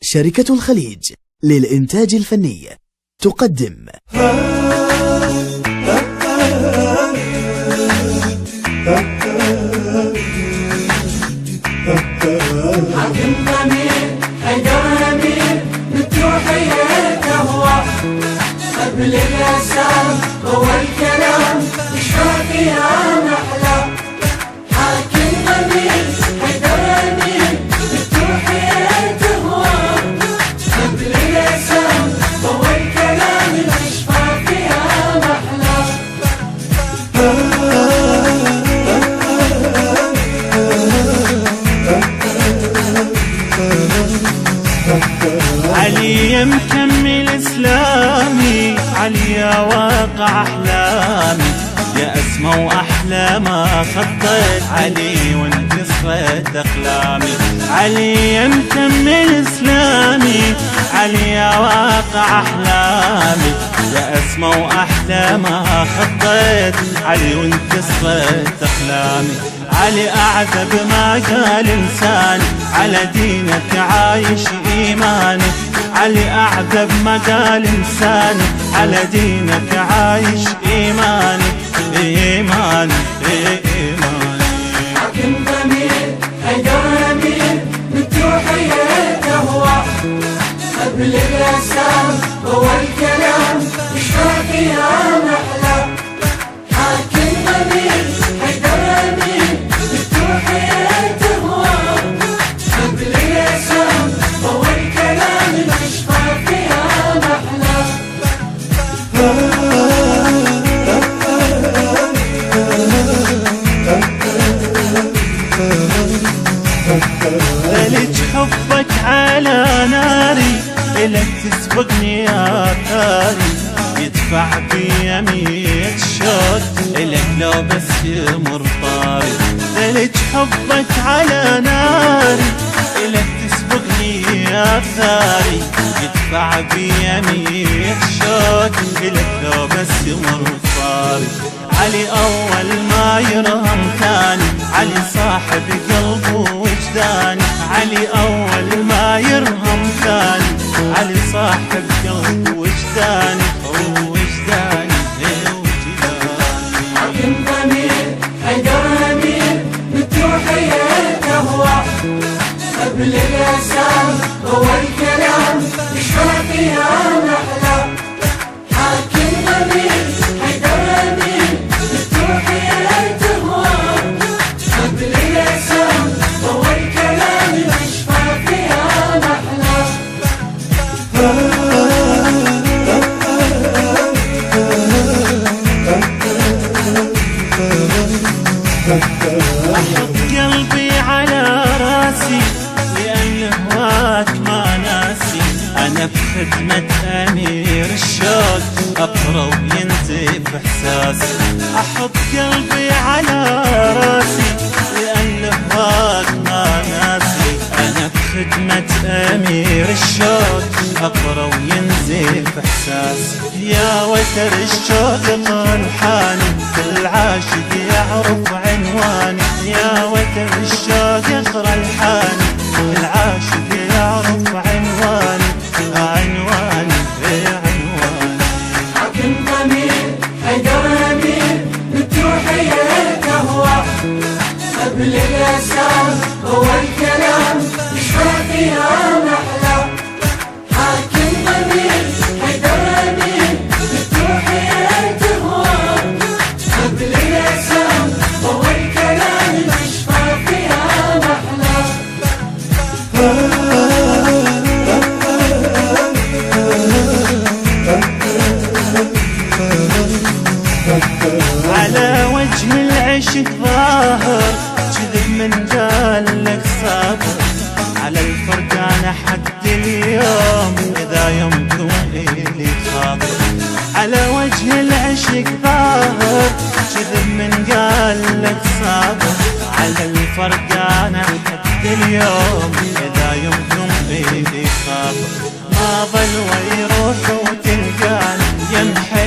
شركة الخليج للإنتاج الفني تقدم حاكم ضمير حيدر أمير متروحية هو قبل الأسام هو الكلام يشفى فيها محلى. حاكم ضمير حيدر أمير متروحية هو قبل الأسام هو الكلام يشفى فيها محلى. علي مكمل اسلامي، علي يا واقع احلامي، يا اسمى واحلى ما خطيت علي وانكسرت اقلامي. علي مكمل اسلامي، علي يا واقع احلامي، يا اسمى واحلى ما خطيت علي وانكسرت اقلامي. علي اعذب ما قال انسان، على دينك عايش ايماني. علي اعذب ما قال انسان، على دينك عايش ايماني ايماني ايماني. حاكم ضمير حيدر أمير متروحية هو قبل الأسام هو الكلام يشفى فيها محلى. حاكم ضمير حيدر أمير متروحية هو قبل الأسام هو الكلام يشفى فيها محلى. لك حبك على ناري، إلك تسبقني يا ثاري، يدفع بي 100 شوط إلك لو بس يمر طاري. لك حبك على ناري، إلك تسبقني يا ثاري، يدفع بي 100 شوط إلك لو بس يمر طاري. علي أول ما يرهم ثاني، علي صاحب قلب ووجداني. علي أول ما يرهم ثاني، علي صاحب قلب ووجداني ووجداني ووجداني. حاكم ضمير حيدر أمير متروحية هو قبل الأسام هو الكلام يشفى فيها محلى. حاكم ضمير حيدر أمير متروحية هو قبل الأسام هو الكلام يشفى فيها محلى. أحط قلبي على راسي، لأن هواك ما ناسي. أنا بخدمة أمير الشوق أقرأ وينزف إحساسي. أحط قلبي على راسي، لأن هواك ما ناسي. أنا بخدمة أمير الشوق أقرأ وينزف إحساسي. يا وتر الشوق طلحاني، كل عاشق يعرف عنواني. يا وتر الشوق يقرأ الحاني، كل عاشق يعرف عنواني عنواني عنواني. حاكم ضمير حيدر أمير متروحية هو قبل الأسام هو الكلام يشفى فيها محلى. حاكم ضمير حيدر أمير متروحية هو قبل الأسام هو الكلام يشفى فيها محلى. على وجه العشق ظاهر، كذب من قال لك صابر. على الفرقان حد اليوم، إذا يومكم إلي خاطر. على وجه العشق ظاهر، كذب من قال لك صابر. على الفرقان حد اليوم، إذا يومكم إلي خاطر. ما ظل ويروح وتلقاني يمحي